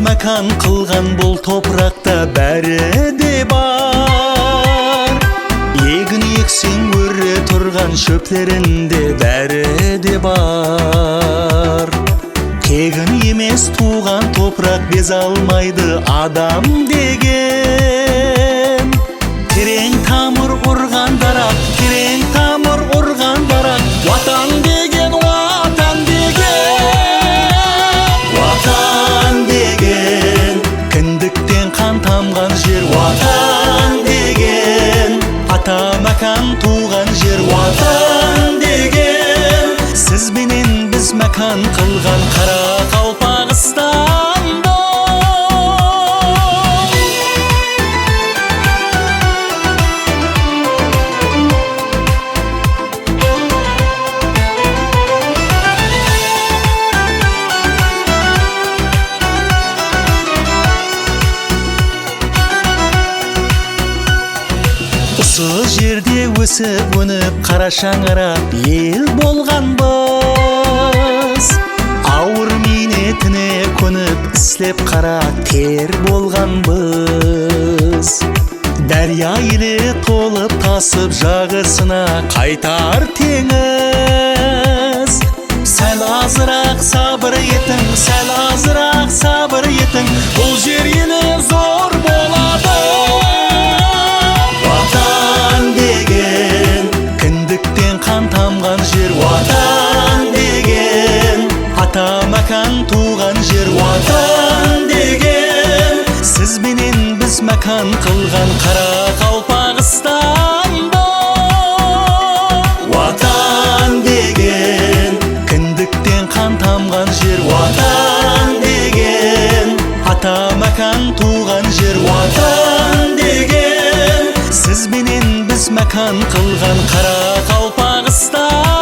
мәкан қылған бұл топырақта бәрі де бар. Егін ексең өре тұрған шөптерінде бәрі де бар. Тегін емес туған топырақ без алмайды адам деген. Терең тамыр ұрған дарақ, терең тамыр ұрған дарақ. Ватан деген, ватан деген, ватан деген. Кіндіктен қан тамған жер ватан деген. Ата мәкан туған жер ватан деген. Сіз менен біз мәкан қылған Қарақалпақстанда. Осы жерде өсіп өніп қара шаңырақ ел болғанбыз. Ауыр минетіне көніп істеп қара тер болғанбыз. Дәрия елі толып тасып жағысына қайтар теңіз. Сәл азырақ сабыр етің, сәл азырақ сабыр етің. Бұл жер елі зор болады. Ватан деген, кіндіктен қан тамған жер ватан деген. Ата мәкан туған жер ватан деген. Сіз менен біз мәкан қылған Қарақалпақстанда. Ватан деген, кіндіктен қан тамған жер ватан деген. Ата мәкан туған жер ватан деген. Сіз менен біз мәкан қылған Қарақалпақстанда.